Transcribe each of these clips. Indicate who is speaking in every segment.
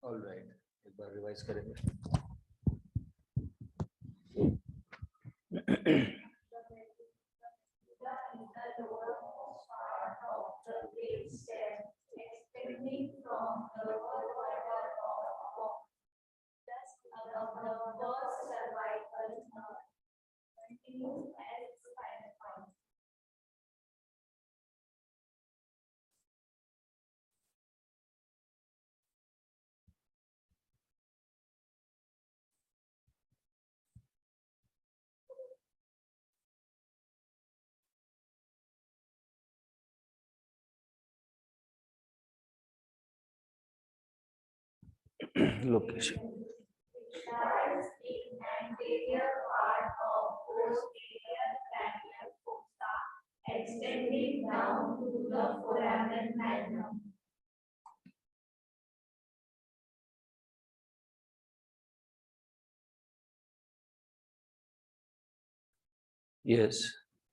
Speaker 1: All right, एक बार revise करेंगे. Location.
Speaker 2: Extending down to the foramen magnum.
Speaker 1: Yes.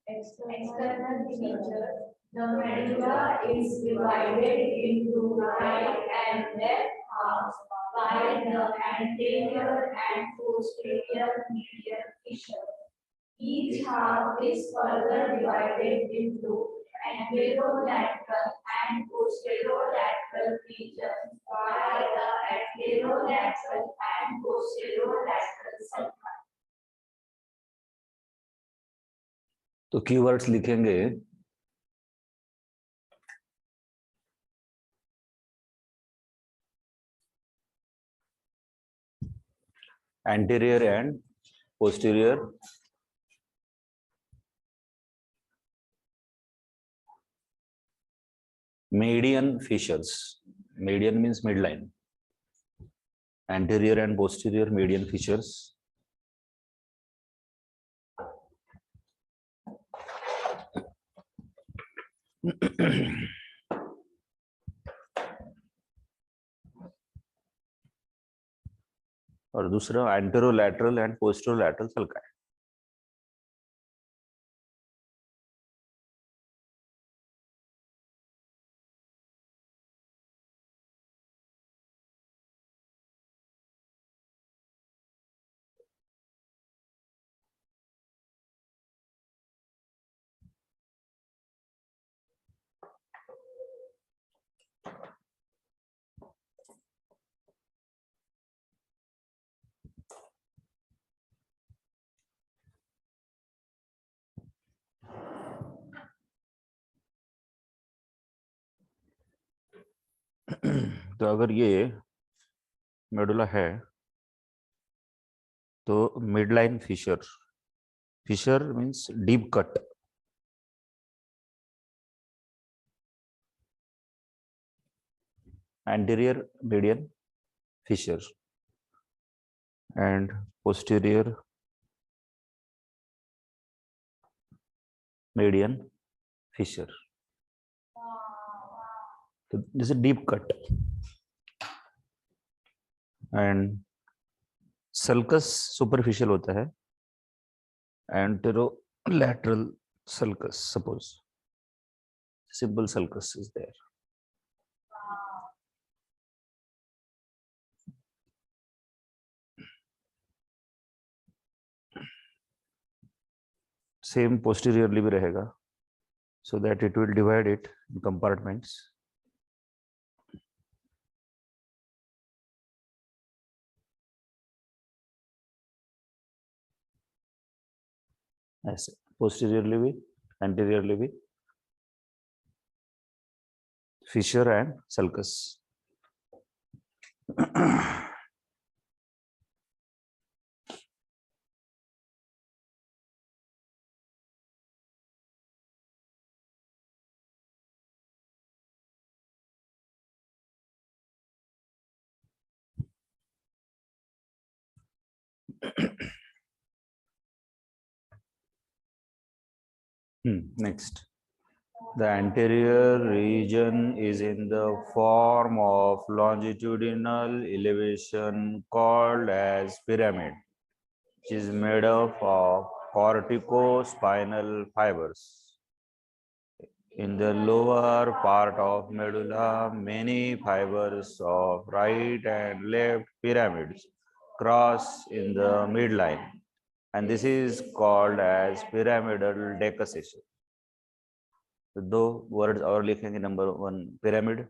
Speaker 2: External feature. The medulla is divided into right and left halves by the anterior and posterior medial fissure. Each half is further divided into anterolateral and posterolateral regions by the anterolateral and posterolateral sulci.
Speaker 1: तो keywords लिखेंगे anterior and posterior median fissures. Median means midline. Anterior and posterior median fissures. और दूसरा एंटेरोलैटरल and पोस्टेरोलैटरल sulci. तो अगर ये medulla है तो midline fissure. Fissure means deep cut. Anterior median fissure and posterior median fissure. So this is a deep cut. And sulcus superficial होता है. Anterolateral sulcus, suppose simple sulcus is there. Same posteriorly भी रहेगा, so that it will divide it in compartments. ऐसे posteriorly भी anteriorly भी fissure and sulcus. Next, the anterior region is in the form of longitudinal elevation called as pyramid, which is made up of corticospinal fibers. In the lower part of medulla, many fibers of right and left pyramids cross in the midline, and this is called as pyramidal decussation. तो दो words और लिखेंगे. Number 1 pyramid,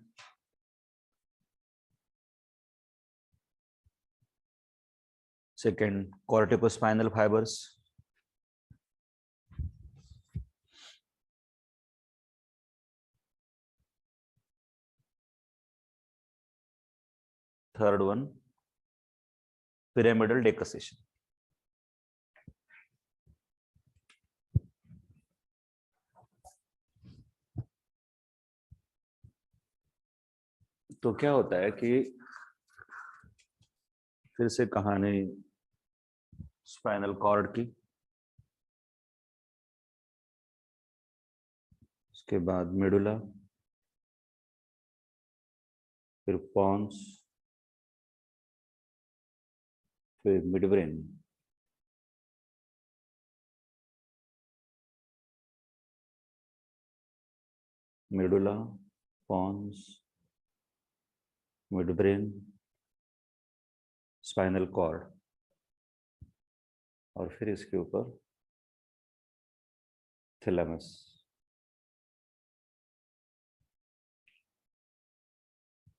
Speaker 1: second corticospinal fibers, third one pyramidal decussation. तो क्या होता है कि फिर से कहानी स्पाइनल कॉर्ड की, उसके बाद मेडुला, फिर पॉन्स, फिर midbrain. Medulla, pons, midbrain, spinal cord, और फिर इसके ऊपर थैलेमस.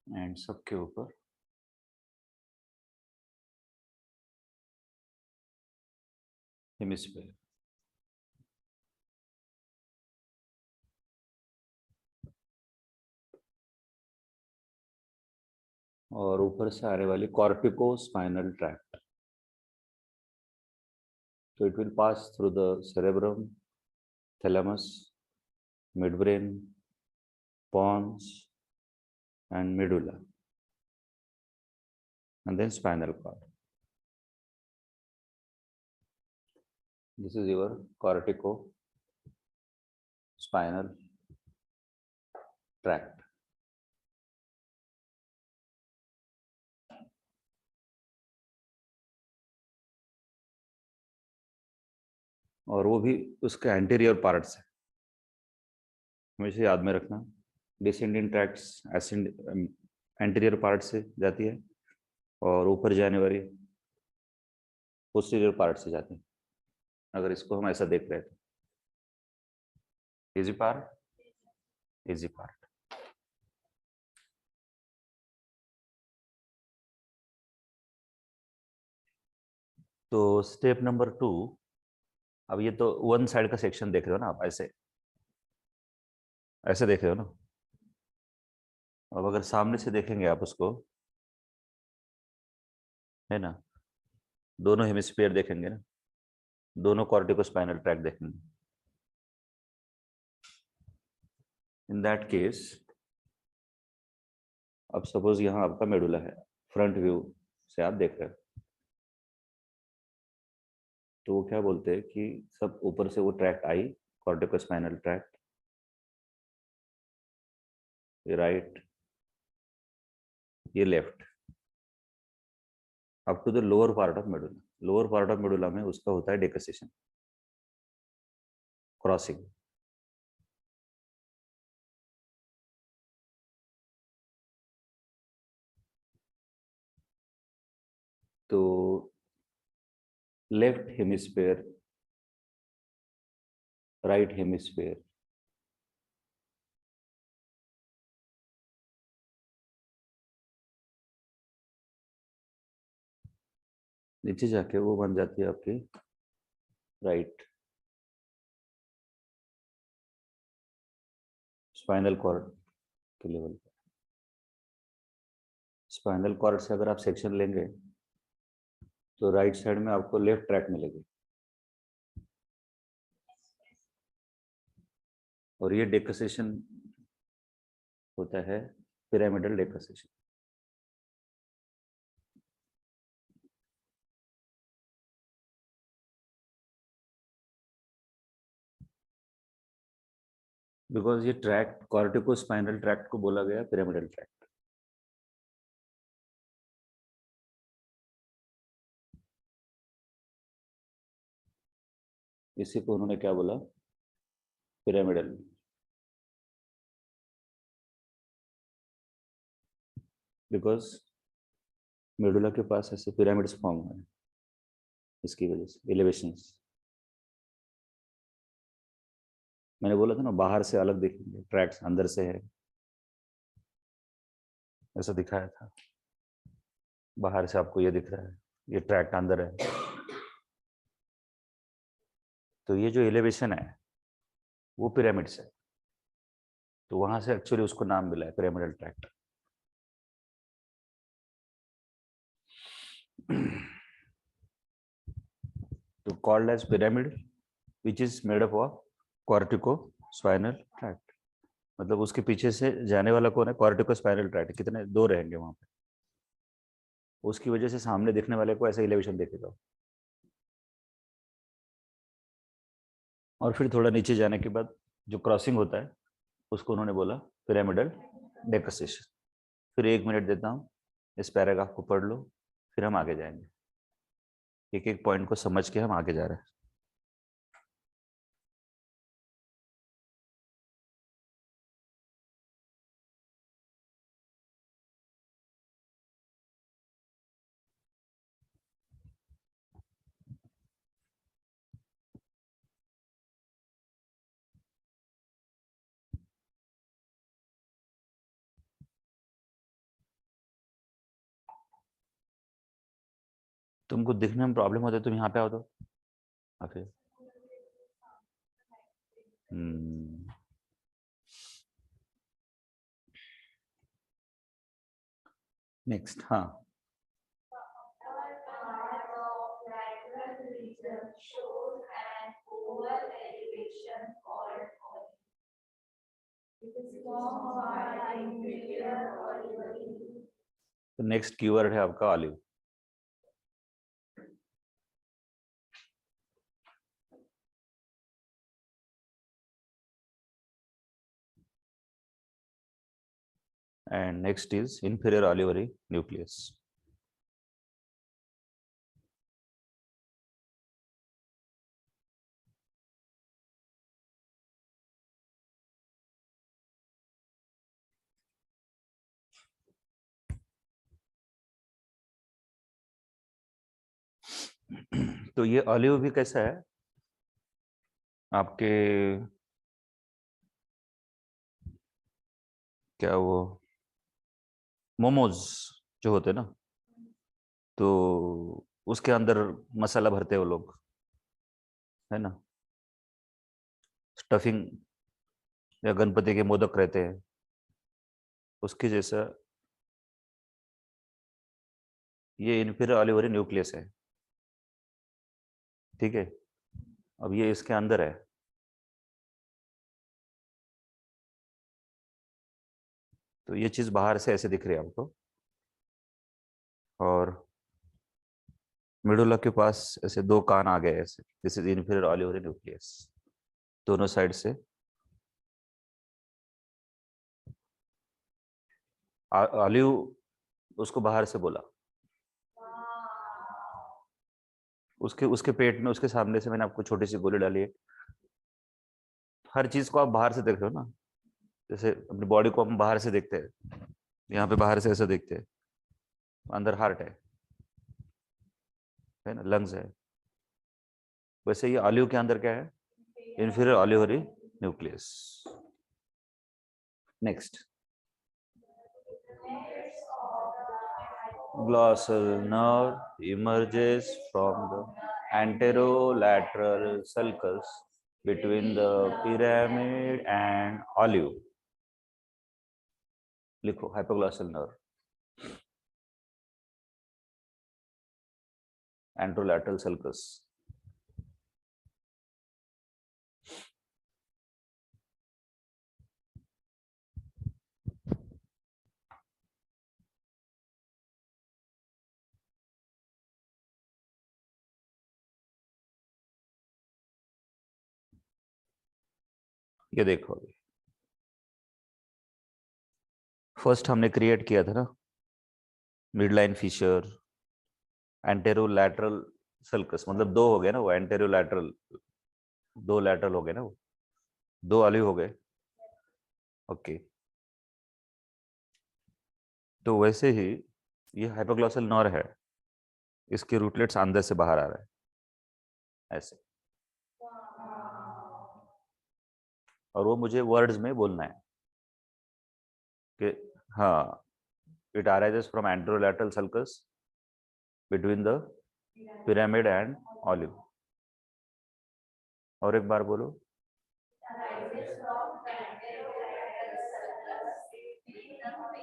Speaker 1: एंड सबके ऊपर हेमिस्फीयर. और ऊपर से आने वाली cortico spinal tract. So it will pass through the cerebrum, thalamus, midbrain, pons, and medulla, and then spinal cord. This is your cortico spinal tract. और वो भी उसके एंटीरियर पार्ट से हमेशा याद में रखना. डिसेंडिंग ट्रैक्ट्स एंटीरियर पार्ट से जाती है और ऊपर जाने वाली पोस्टीरियर पार्ट से जाती है. अगर इसको हम ऐसा देख रहे हैं तो इजी पार्ट, इजी पार्ट. तो स्टेप नंबर 2. अब ये तो वन साइड का सेक्शन देख रहे हो ना आप, ऐसे ऐसे देख रहे हो ना. अब अगर सामने से देखेंगे आप उसको, है ना, दोनों हेमिस्फीयर देखेंगे ना, दोनों कॉर्टिकोस्पाइनल ट्रैक्ट देखेंगे. इन दैट केस, अब सपोज यहाँ आपका मेडुला है, फ्रंट व्यू से आप देख रहे हो, तो वो क्या बोलते हैं कि सब ऊपर से वो ट्रैक्ट आई, कॉर्टिकोस्पाइनल ट्रैक्ट, ये राइट, ये left, up to the lower part of medulla. Lower part of medulla में उसका होता है डेकसेशन, क्रॉसिंग. तो लेफ्ट हेमिस्फीयर, राइट हेमिस्फीयर, नीचे जाके वो बन जाती है आपकी राइट स्पाइनल कॉर्ड के लेवल पे. स्पाइनल कॉर्ड से अगर आप सेक्शन लेंगे तो राइट साइड में आपको लेफ्ट ट्रैक मिलेगी, और ये डेकसेशन होता है पिरामिडल डेकसेशन. बिकॉज ये ट्रैक्ट कॉर्टिकोस्पाइनल ट्रैक्ट को बोला गया पिरामिडल ट्रैक्ट. इसी को उन्होंने क्या बोला, पिरामिडल. बिकॉज मेडुला के पास ऐसे पिरामिड्स फॉर्म हुए हैं, इसकी वजह से एलिवेशंस। मैंने बोला था ना बाहर से अलग दिखेंगे, ट्रैक्स अंदर से है, ऐसा दिखाया था। बाहर से आपको ये दिख रहा है, ये ट्रैक्ट अंदर है। तो ये जो एलिवेशन है वो पिरामिड्स है, तो वहां से एक्चुअली उसको नाम मिला है पिरामिडल ट्रैक्ट। तो called age pyramid which is made up of cortico spinal tract. मतलब उसके पीछे से जाने वाला कौन है? Cortico spinal tract. कितने? दो रहेंगे वहां पे, उसकी वजह से सामने दिखने वाले को ऐसा एलिवेशन दिखेगा। और फिर थोड़ा नीचे जाने के बाद जो क्रॉसिंग होता है उसको उन्होंने बोला पिरामिडल डेकोसेशन। फिर 1 मिनट देता हूँ, इस पैराग्राफ को पढ़ लो, फिर हम आगे जाएंगे। एक एक पॉइंट को समझ के हम आगे जा रहे हैं। तुमको दिखने में प्रॉब्लम होता है, तुम यहाँ पे आओ तो फिर नेक्स्ट। हाँ,
Speaker 2: Upper part of lateral region shows an oval elevation called column. It is formed by inferior olivary.
Speaker 1: तो नेक्स्ट कीवर्ड है आपका olive. and next is inferior olivary nucleus. तो ये ऑलिव भी कैसा है आपके, क्या वो मोमोज जो होते हैं ना, तो उसके अंदर मसाला भरते हैं वो लोग, है ना, स्टफिंग, या गणपति के मोदक रहते हैं, उसके जैसा ये इन्फीरियर ऑलिवरी न्यूक्लियस है। ठीक है, अब ये इसके अंदर है। तो ये चीज बाहर से ऐसे दिख रही है आपको, और मिडुला के पास ऐसे दो कान आ गए ऐसे, this is inferior olivary nucleus, दोनों साइड से। ऑलिव उसको बाहर से बोला, उसके उसके पेट में, उसके सामने से मैंने आपको छोटी सी गोली डाली है। हर चीज को आप बाहर से देख रहे हो ना, जैसे अपनी बॉडी को हम बाहर से देखते हैं, यहाँ पे बाहर से ऐसा देखते हैं, अंदर हार्ट है ना, लंग्स है। वैसे ये ऑलिव के अंदर क्या है? Inferior olivary nucleus. Next, glossal nerve emerges from the anterolateral sulcus between the pyramid and olive. लिखो hypoglossal nerve, anterolateral sulcus। ये देखो, फर्स्ट हमने क्रिएट किया था ना मिड लाइन फिशर, एंटेरोलैटरल सल्कस, मतलब दो हो गए ना वो, एंटेरोलैटरल, दो लैटरल हो गए ना वो, दो ऑलिव हो गए। ओके, तो वैसे ही ये हाइपोग्लॉसल नर्व है, इसके रूटलेट्स अंदर से बाहर आ रहे हैं ऐसे, और वो मुझे वर्ड्स में बोलना है कि हाँ, it arises from anterolateral sulcus between the pyramid and olive. और एक बार बोलो।
Speaker 2: arises from anterolateral sulcus between the pyramid and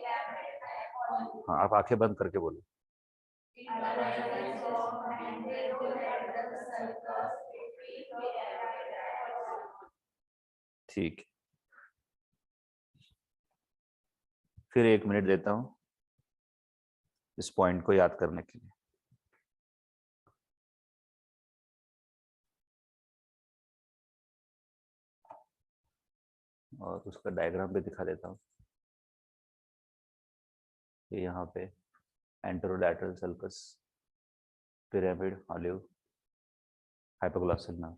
Speaker 2: olive.
Speaker 1: हाँ, आप आंखें बंद करके बोलो।
Speaker 2: Arises from anterolateral sulcus between pyramid and olive.
Speaker 1: ठीक, फिर 1 मिनट देता हूँ इस पॉइंट को याद करने के लिए। और उसका डायग्राम भी दिखा देता हूँ। ये यहाँ पे anterolateral sulcus, pyramid, olive, hypoglossal nerve.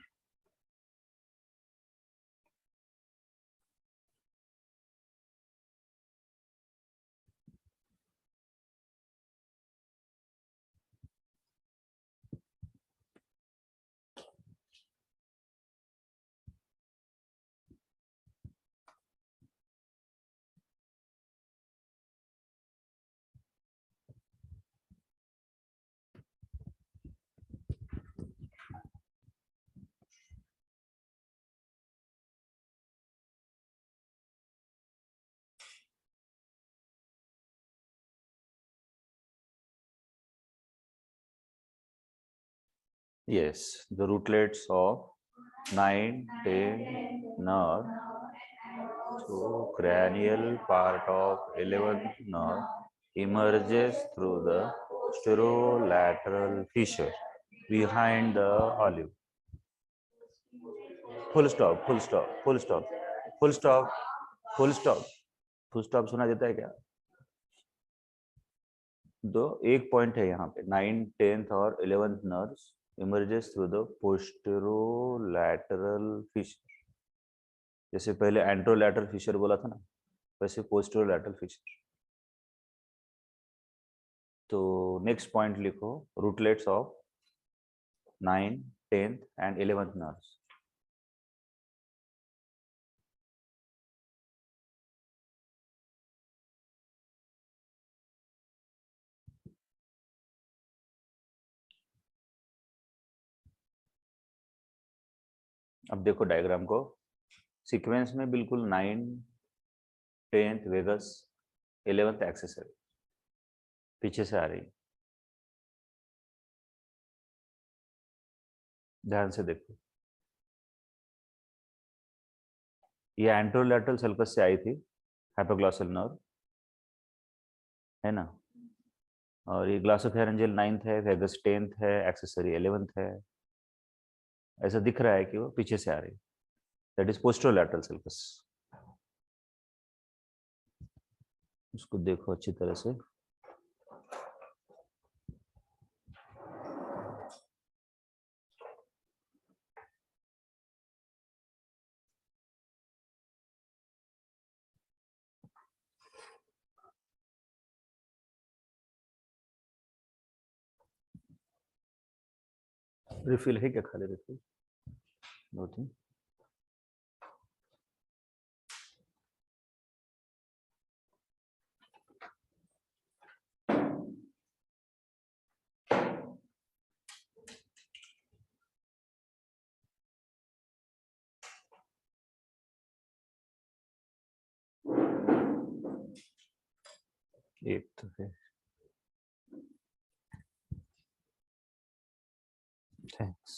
Speaker 1: Yes, the rootlets of 9, 10 nerve to cranial part of 11th nerve emerges through the posterolateral fissure behind the olive. Full stop, full stop, full stop, full stop, full stop. Full stop सुना देता है क्या? दो एक point है यहाँ पे, 9, 10th और 11th nerves emerges through the posterolateral fissure. जैसे पहले एंट्रोलैटरल फिशर बोला था ना, वैसे पोस्टरोलैटरल फिशर। तो नेक्स्ट पॉइंट लिखो, रूटलेट्स of 9, 10th and 11th nerves. अब देखो डायग्राम को, सीक्वेंस में बिल्कुल 9, 10th वेगस, 11th एक्सेसरी पीछे से आ रही, ध्यान से देखो। ये एंट्रोलैटरल सल्कस से आई थी, हाइपोग्लॉसल नर्व है ना, और ये ग्लॉसोफेरेंजियल 9th है, वेगस 10th है, एक्सेसरी 11th है। ऐसा दिख रहा है कि वो पीछे से आ रही, दैट इज पोस्टरोलैटरल सल्कस। उसको देखो अच्छी तरह से। रिफिल है क्या? खाली रिफिल 2-3। एक तो है, थैंक्स।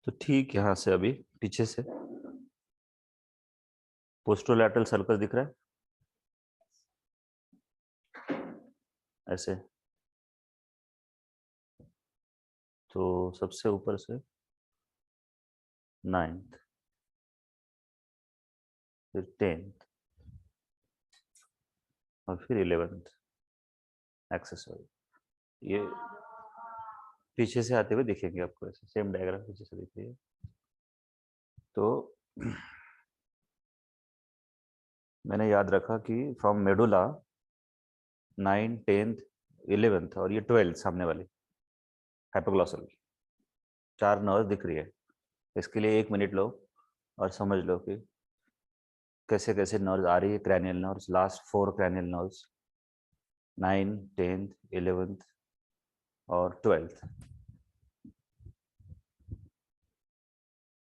Speaker 1: तो ठीक, यहाँ से अभी पीछे से पोस्टरोलैटरल सर्कस दिख रहा है ऐसे। तो सबसे ऊपर से 9th, फिर 10th और फिर 11th एक्सेसरी, ये पीछे से आते हुए दिखेंगे आपको ऐसे, सेम डायग्राम पीछे से दिख रही है। तो मैंने याद रखा कि फ्रॉम मेडुला 9, 10th, 11th और ये 12th सामने वाली हाइपोग्लॉसल 4 नर्व दिख रही है। इसके लिए 1 मिनट लो और समझ लो कि कैसे कैसे नर्व्स आ रही है। Cranial nerves, last 4 cranial nerves, 9, 10th, 11th और 12th।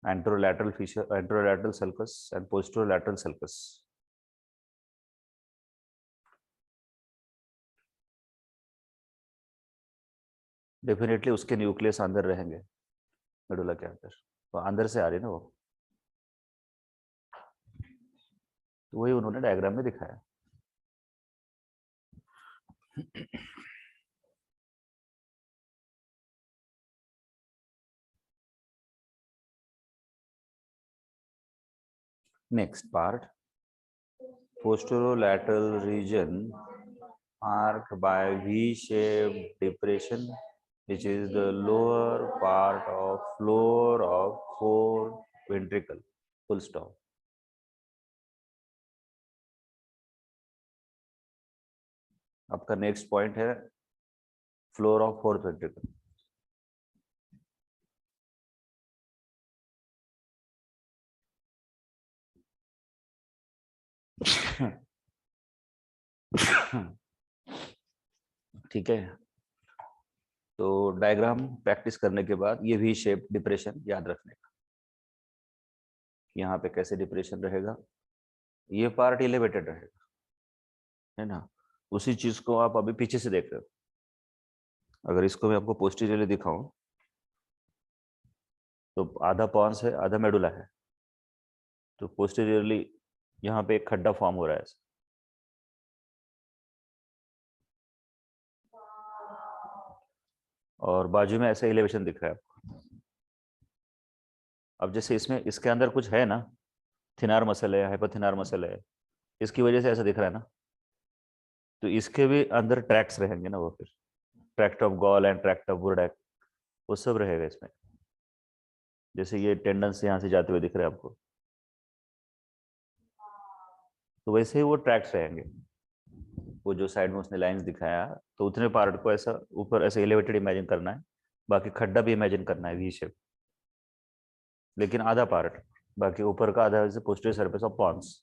Speaker 1: Anterolateral feature, anterolateral sulcus and posterolateral sulcus. Definitely उसके न्यूक्लियस अंदर रहेंगे मेडुला के अंदर, तो अंदर से आ रही है ना वो, तो वही उन्होंने डायग्राम में दिखाया। Next part, posterolateral region marked by V-shaped depression, which is the lower part of floor of fourth ventricle. Full stop. आपका नेक्स्ट पॉइंट है फ्लोर ऑफ फोर्थ वेंट्रिकल। ठीक है, तो डायग्राम प्रैक्टिस करने के बाद ये वी शेप डिप्रेशन याद रखने का, यहाँ पे कैसे डिप्रेशन रहेगा, ये पार्ट एलिवेटेड रहेगा, है ना। उसी चीज को आप अभी पीछे से देख रहे हो। अगर इसको मैं आपको पोस्टीरियरली दिखाऊं तो आधा पॉन्स है, आधा मेडुला है, तो पोस्टीरियरली यहाँ पे एक खड्डा फॉर्म हो रहा है। और बाजू में ऐसा एलिवेशन दिख रहा है आपको। अब जैसे इसमें इसके अंदर कुछ है ना, थिनार मसल है, हाइपोथिनार मसल है, इसकी वजह से ऐसा दिख रहा है ना, तो इसके भी अंदर ट्रैक्ट्स रहेंगे ना, वो फिर tract of Goll and tract of Burdach वो सब रहेगा इसमें। जैसे ये टेंडेंस यहाँ से जाते हुए दिख रहे हैं आपको, तो वैसे ही वो ट्रैक्ट्स रहेंगे। वो जो साइड में उसने लाइंस दिखाया, तो उतने पार्ट को ऐसा ऊपर ऐसे एलिवेटेड इमेजिन करना है, बाकी खड्डा भी इमेजिन करना है वी शेप, लेकिन आधा पार्ट, बाकी ऊपर का आधा जैसे पोस्टीरियर सरफेस ऑफ पॉन्स।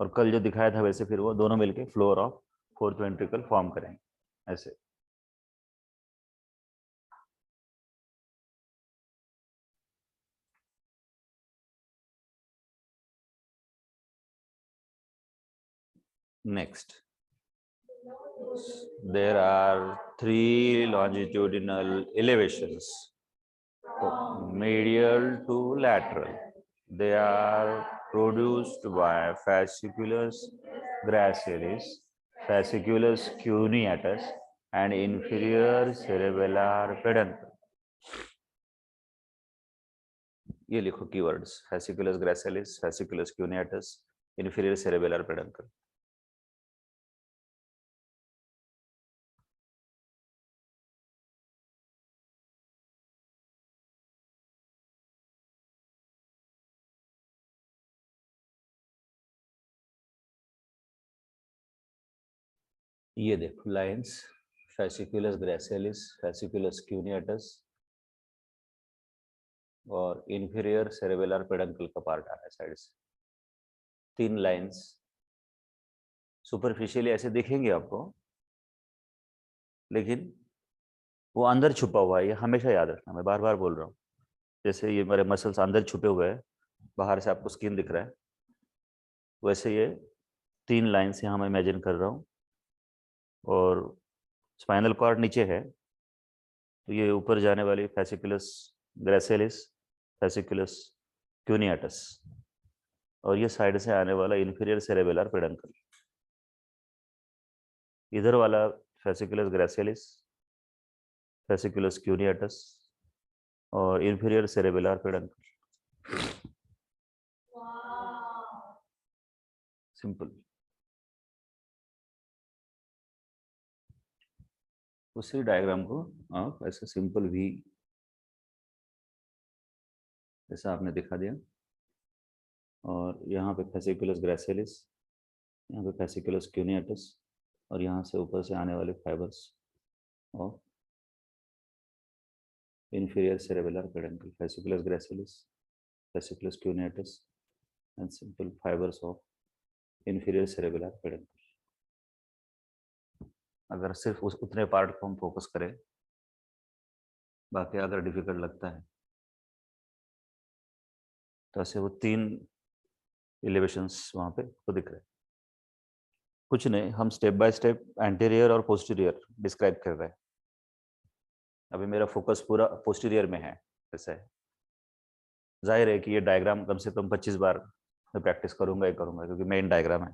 Speaker 1: और कल जो दिखाया था वैसे फिर वो दोनों मिलके floor of fourth ventricle form करेंगे ऐसे। Next, there are 3 longitudinal elevations, medial to lateral. They are produced by fasciculus gracilis, fasciculus cuneatus, and inferior cerebellar peduncle. ये लिखो keywords, fasciculus gracilis, fasciculus cuneatus, inferior cerebellar peduncle. ये देखो lines, fasciculus gracilis, fasciculus cuneatus और inferior cerebellar peduncle का part आ रहा है side से। 3 lines superficially ऐसे दिखेंगे आपको, लेकिन वो अंदर छुपा हुआ है, ये हमेशा याद रखना, मैं बार बार बोल रहा हूँ। जैसे ये मेरे मसल्स अंदर छुपे हुए हैं, बाहर से आपको स्किन दिख रहा है, वैसे ये 3 लाइंस यहाँ मैं इमेजिन कर रहा हूँ। और स्पाइनल कॉर्ड नीचे है, तो ये ऊपर जाने वाली फैसिकुलस ग्रेसिलिस, फैसिकुलस क्यूनियाटस, और ये साइड से आने वाला इंफीरियर सेरेबेलर पेडंकल। इधर वाला फैसिकुलस ग्रेसिलिस, फैसिकुलस क्यूनियाटस और इंफीरियर सेरेबेलर पेडंकल। सिंपल। उसी डायग्राम को आप ऐसे सिंपल वी ऐसा आपने दिखा दिया, और यहाँ पे फैसिकुलस ग्रेसिलिस, यहाँ पे fasciculus cuneatus और यहाँ से ऊपर से आने वाले fibres of inferior cerebellar peduncle, fasciculus gracilis, fasciculus cuneatus and simple fibers of inferior cerebellar peduncle. अगर सिर्फ उस उतने पार्ट को हम फोकस करें, बाकी अगर डिफिकल्ट लगता है तो ऐसे वो 3 एलिवेशंस वहां पे को दिख रहे हैं। कुछ नहीं, हम स्टेप बाय स्टेप एंटीरियर और पोस्टीरियर डिस्क्राइब कर रहे हैं। अभी मेरा फोकस पूरा पोस्टीरियर में है। ऐसा है, जाहिर है कि ये डायग्राम कम से कम 25 बार मैं प्रैक्टिस करूंगा ही करूंगा, क्योंकि मेन डायग्राम है,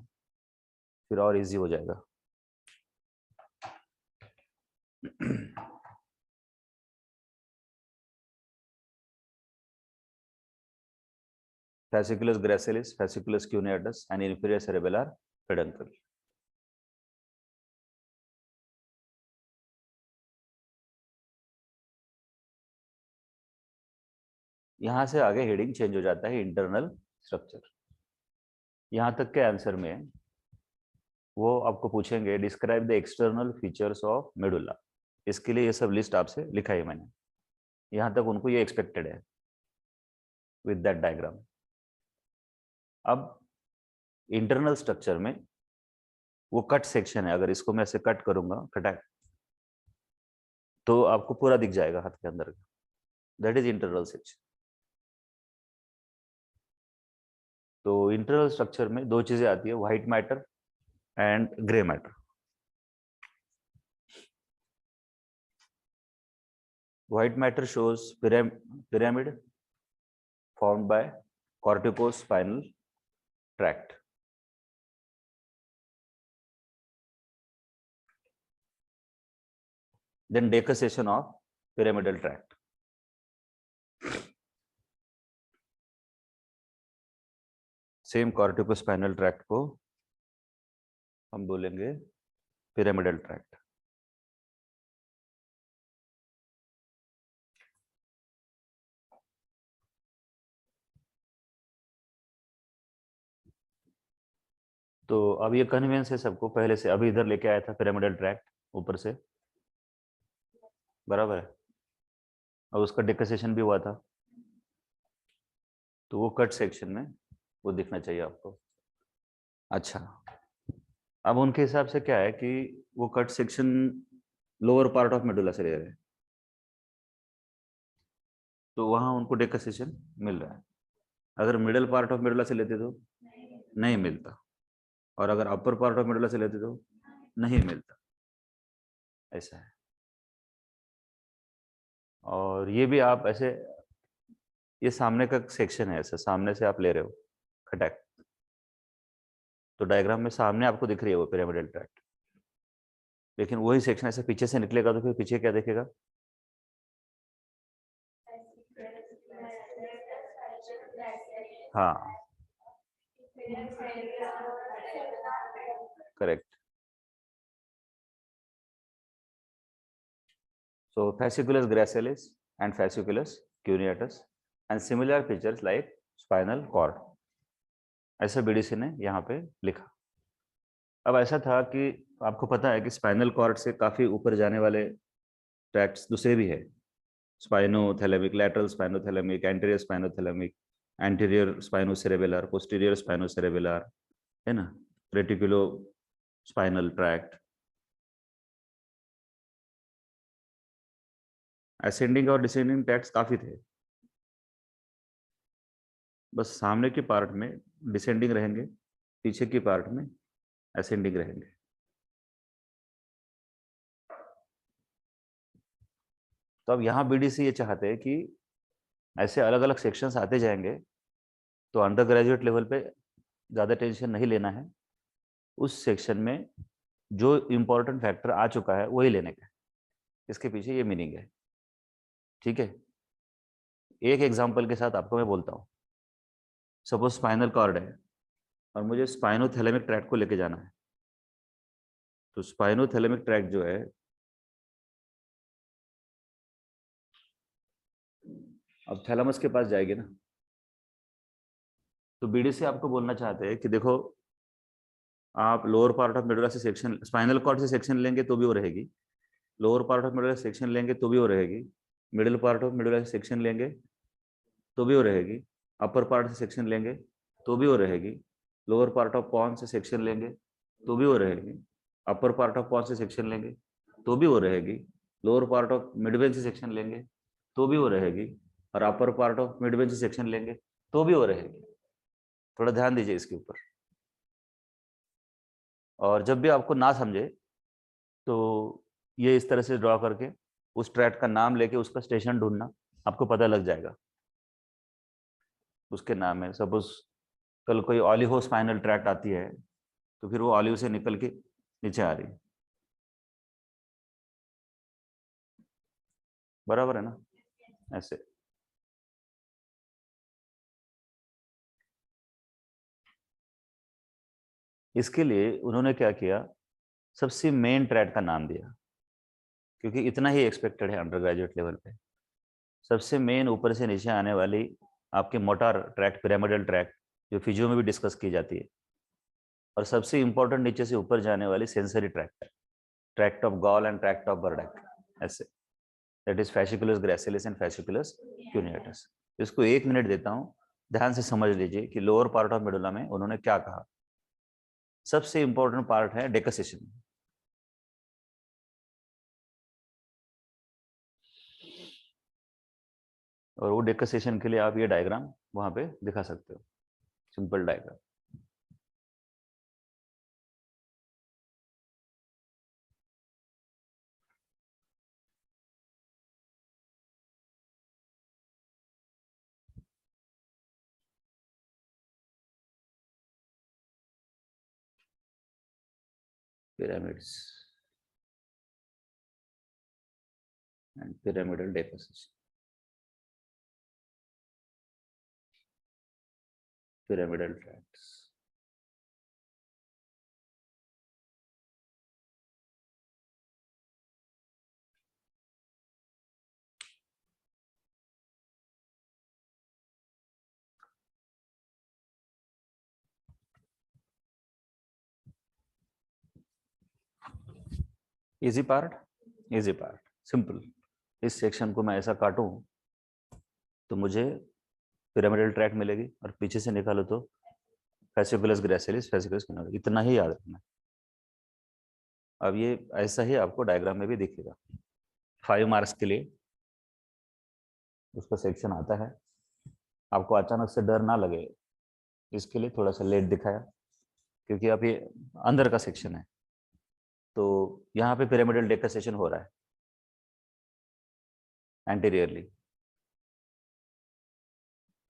Speaker 1: फिर और इजी हो जाएगा। Fasciculus gracilis, fasciculus cuneatus and inferior cerebellar peduncle. यहां से आगे हेडिंग चेंज हो जाता है, इंटरनल स्ट्रक्चर। यहां तक के आंसर में वो आपको पूछेंगे describe the external features of medulla. इसके लिए ये सब लिस्ट आपसे लिखा है मैंने। यहां तक उनको ये एक्सपेक्टेड है विद दैट डायग्राम। अब इंटरनल स्ट्रक्चर में वो कट सेक्शन है, अगर इसको मैं ऐसे कट करूंगा कटा तो आपको पूरा दिख जाएगा हाथ के अंदर। That is internal section. तो इंटरनल स्ट्रक्चर में 2 चीजें आती है, white matter and grey matter. White matter shows pyramid formed by corticospinal tract. Then decussation of pyramidal tract. Same corticospinal tract को हम बोलेंगे pyramidal tract. तो अब ये कन्वेंस है सबको पहले से, अभी इधर लेके आया था पिरामिडल ट्रैक्ट ऊपर से, बराबर है। और उसका डिकसेशन भी हुआ था, तो वो कट सेक्शन में वो दिखना चाहिए आपको। अच्छा, अब उनके हिसाब से क्या है कि वो cut section lower part of medulla से ले रहे हैं, तो वहां उनको डेकसेशन मिल रहा है। अगर मिडल पार्ट ऑफ मेडुला से लेते तो नहीं मिलता, और अगर अपर पार्ट ऑफ मेडुला से लेते तो नहीं मिलता। ऐसा है। और ये भी आप ऐसे, ये सामने का सेक्शन है, ऐसा सामने से आप ले रहे हो खटैक, तो डायग्राम में सामने आपको दिख रही है वो पिरामिडल ट्रैक्ट, लेकिन वही सेक्शन ऐसे पीछे से निकलेगा तो फिर पीछे क्या देखेगा? हाँ, correct. So fasciculus gracilis and fasciculus cuneatus and similar features like spinal cord, ऐसा बीडीसी ने यहाँ पे लिखा। अब ऐसा था कि आपको पता है कि स्पाइनल कॉर्ड से काफी ऊपर जाने वाले ट्रैक्ट्स दूसरे भी है, spinothalamic, lateral spinothalamic, anterior spinothalamic, anterior spinocerebellar, posterior spinocerebellar, है ना, रेटिकुलो स्पाइनल ट्रैक्ट, असेंडिंग और डिसेंडिंग ट्रैक्ट्स काफी थे। बस सामने के पार्ट में डिसेंडिंग रहेंगे, पीछे की पार्ट में असेंडिंग रहेंगे। तो अब यहाँ बीडीसी ये चाहते हैं कि ऐसे अलग अलग सेक्शंस आते जाएंगे, तो अंडर ग्रेजुएट लेवल पे ज़्यादा टेंशन नहीं लेना है, उस सेक्शन में जो इम्पोर्टेंट फैक्टर आ चुका है वही लेने का। इसके पीछे ये मीनिंग है, ठीक है। एक एग्जांपल के साथ आपको मैं बोलता हूँ। सपोज स्पाइनल कॉर्ड है और मुझे स्पाइनोथैलेमिक ट्रैक्ट को लेके जाना है, तो स्पाइनोथैलेमिक ट्रैक्ट जो है, अब थैलेमस के पास जाएगी ना, तो बीडीसी आपको बोलना चाहते हैं कि देखो आप लोअर पार्ट ऑफ मेडुला से सेक्शन, स्पाइनल कॉर्ड से सेक्शन लेंगे तो भी वो रहेगी, लोअर पार्ट ऑफ मेडुला से सेक्शन लेंगे तो भी वो रहेगी, मिडिल पार्ट ऑफ मेडुला से सेक्शन लेंगे तो भी वो रहेगी, अपर पार्ट से सेक्शन लेंगे तो भी वो रहेगी, लोअर पार्ट ऑफ पॉन से सेक्शन लेंगे तो भी वो रहेगी, अपर पार्ट ऑफ पॉन से सेक्शन लेंगे तो भी वो रहेगी, लोअर पार्ट ऑफ मिडवेन से सेक्शन लेंगे तो भी वो रहेगी, और अपर पार्ट ऑफ मिडवेन से सेक्शन लेंगे तो भी वो रहेगी। थोड़ा ध्यान दीजिए इसके ऊपर। और जब भी आपको ना समझे तो ये इस तरह से ड्रॉ करके उस ट्रैक्ट का नाम लेके उसका स्टेशन ढूंढना, आपको पता लग जाएगा उसके नाम है। सपोज कल कोई ऑलिहो स्पाइनल ट्रैक्ट आती है तो फिर वो ऑलिव से निकल के नीचे आ रही, बराबर है ना, ऐसे। इसके लिए उन्होंने क्या किया, सबसे मेन ट्रैक्ट का नाम दिया, क्योंकि इतना ही एक्सपेक्टेड है अंडर ग्रेजुएट लेवल पे। सबसे मेन ऊपर से नीचे आने वाली आपकी मोटार ट्रैक्ट, पिरामिडल ट्रैक्ट, जो फिजियो में भी डिस्कस की जाती है, और सबसे इंपॉर्टेंट नीचे से ऊपर जाने वाली sensory tract, tract of Goll and tract of Burdach, ऐसे। That is fasciculus gracilis and fasciculus cuneatus। इसको 1 मिनट देता हूँ, ध्यान से समझ लीजिए कि लोअर पार्ट ऑफ मेडुला में उन्होंने क्या कहा। सबसे इंपॉर्टेंट पार्ट है डेकोसेशन। और वो डेकोसेशन के लिए आप ये डायग्राम वहां पे दिखा सकते हो, simple diagram. pyramids and pyramidal deposition, pyramidal tracts। Easy part, easy part, simple. इस सेक्शन को मैं ऐसा काटूं तो मुझे पिरामिडल ट्रैक मिलेगी, और पीछे से निकालो तो fasciculus gracilis, fasciculus cuneatus, इतना ही याद रखना। अब ये ऐसा ही आपको डायग्राम में भी दिखेगा। 5 मार्क्स के लिए उसका सेक्शन आता है। आपको अचानक से डर ना लगे, इसके लिए थोड़ा सा लेट दिखाया, क्योंकि अब ये अंदर का सेक्शन है, तो यहाँ पे पिरामिडल डेकोसेशन हो रहा है एंटीरियरली,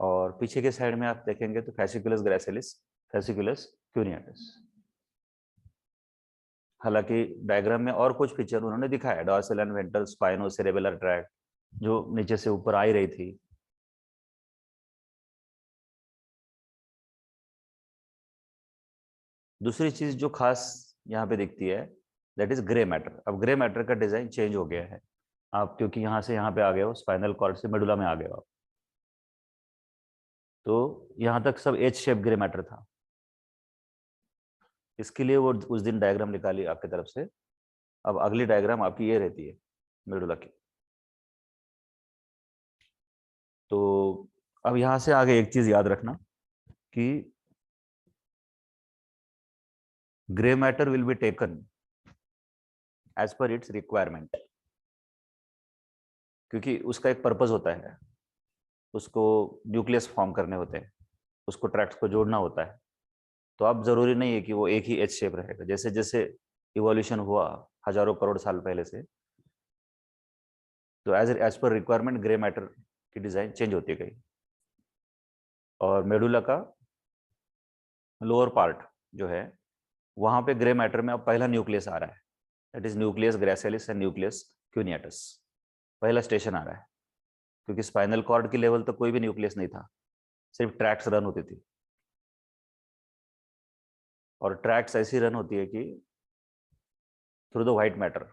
Speaker 1: और पीछे के साइड में आप देखेंगे तो fasciculus gracilis, fasciculus cuneatus। हालांकि डायग्राम में और कुछ फीचर उन्होंने दिखाया, डॉर्सल एंड वेंट्रल स्पाइनोसेरेबेलर ट्रैक्ट जो नीचे से ऊपर आ ही रही थी। दूसरी चीज जो खास यहाँ पे दिखती है, दैट इज ग्रे मैटर। अब ग्रे मैटर का डिजाइन चेंज हो गया है, आप क्योंकि यहाँ से यहाँ पे आ गए हो, स्पाइनल कॉर्ड से मेडुला में आ गए हो आप, तो यहाँ तक सब एच शेप ग्रे मैटर था। इसके लिए वो उस दिन डायग्राम निकाली आपकी तरफ से। अब अगली डायग्राम आपकी ये रहती है मेडुला की। तो अब यहाँ से आगे एक चीज याद रखना कि grey matter will be taken as per its requirement, क्योंकि उसका एक पर्पज होता है, उसको न्यूक्लियस फॉर्म करने होते हैं, उसको ट्रैक्ट्स को जोड़ना होता है। तो अब जरूरी नहीं है कि वो एक ही एच शेप रहेगा। जैसे जैसे इवोल्यूशन हुआ हजारों करोड़ साल पहले से, तो as per requirement grey matter की डिजाइन चेंज होती गई। और मेडुला का लोअर पार्ट जो है, वहां पे ग्रे मैटर में अब पहला न्यूक्लियस आ रहा है, that is nucleus gracilis and nucleus cuneatus. पहला स्टेशन आ रहा है, क्योंकि स्पाइनल कॉर्ड की लेवल तक कोई भी न्यूक्लियस नहीं था, सिर्फ ट्रैक्स रन होती थी। और ट्रैक्स ऐसी रन होती है कि थ्रू द व्हाइट मैटर,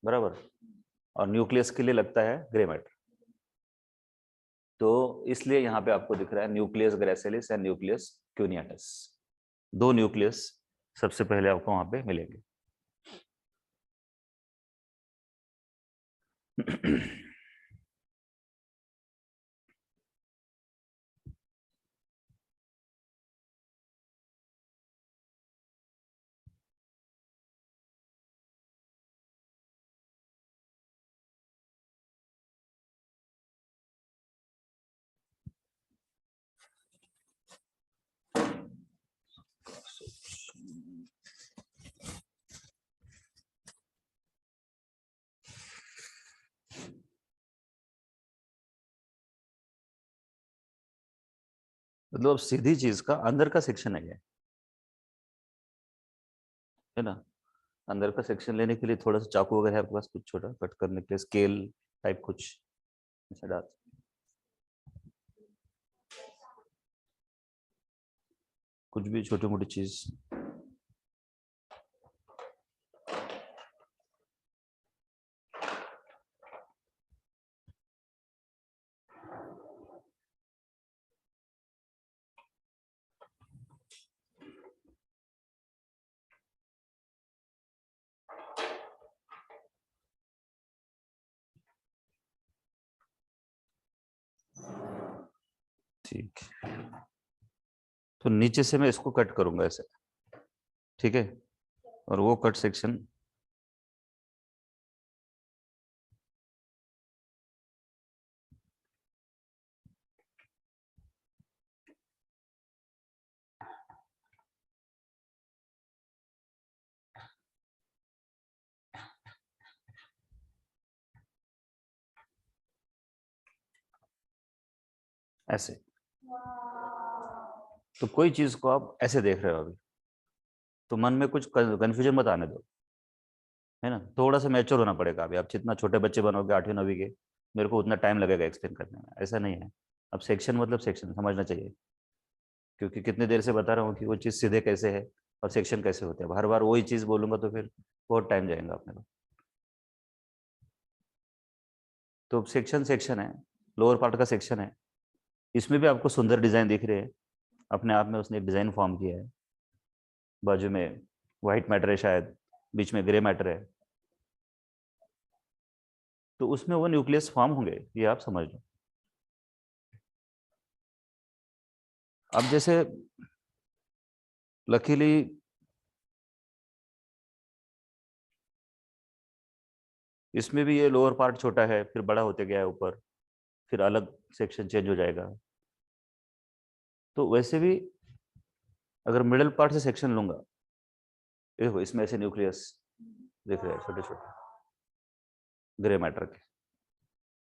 Speaker 1: बराबर, और न्यूक्लियस के लिए लगता है ग्रे मैटर। तो इसलिए यहाँ पे आपको दिख रहा है nucleus gracilis and nucleus cuneatus. 2 nucleus सबसे पहले आपको वहां पे मिलेंगे। मतलब सीधी चीज का अंदर का सेक्शन है ना। अंदर का सेक्शन लेने के लिए थोड़ा सा चाकू वगैरह है आपके पास, कुछ छोटा कट करने के लिए, स्केल टाइप कुछ ऐसा डाल, कुछ भी छोटी मोटी चीज। ठीक, तो नीचे से मैं इसको कट करूंगा ऐसे, ठीक है, और वो कट सेक्शन ऐसे। तो कोई चीज को आप ऐसे देख रहे हो अभी, तो मन में कुछ कंफ्यूजन मत आने दो, है ना। थोड़ा सा मैच्योर होना पड़ेगा अभी, आप जितना छोटे बच्चे बनोगे 8वीं 9वीं के, मेरे को उतना टाइम लगेगा एक्सप्लेन करने में, ऐसा नहीं है। अब सेक्शन मतलब सेक्शन समझना चाहिए, क्योंकि कितनी देर से बता रहा हूँ कि वो चीज़ सीधे कैसे है और सेक्शन कैसे होते हैं, हर बार वही चीज़ बोलूंगा तो फिर बहुत टाइम जाएगा अपने को। तो सेक्शन सेक्शन है, लोअर पार्ट का सेक्शन है, इसमें भी आपको सुंदर डिजाइन दिख रहे हैं, अपने आप में उसने एक डिजाइन फॉर्म किया है। बाजू में व्हाइट मैटर है शायद, बीच में ग्रे मैटर है, तो उसमें वो न्यूक्लियस फॉर्म होंगे, ये आप समझ लो। अब जैसे लकीली इसमें भी ये लोअर पार्ट छोटा है, फिर बड़ा होते गया है ऊपर, फिर अलग सेक्शन चेंज हो जाएगा। तो वैसे भी अगर मिडिल पार्ट से सेक्शन लूंगा, देखो इसमें ऐसे न्यूक्लियस दिख रहे हैं छोटे छोटे ग्रे मैटर के,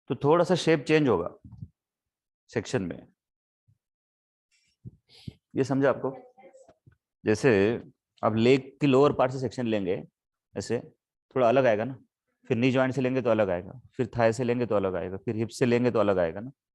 Speaker 1: तो थोड़ा सा शेप चेंज होगा सेक्शन में, ये समझा आपको। जैसे अब लेग की लोअर पार्ट से सेक्शन लेंगे ऐसे, थोड़ा अलग आएगा ना, फिर नी जॉइंट से लेंगे तो अलग आएगा, फिर थाई से लेंगे तो अलग आएगा, फिर हिप से लेंगे तो अलग आएगा ना।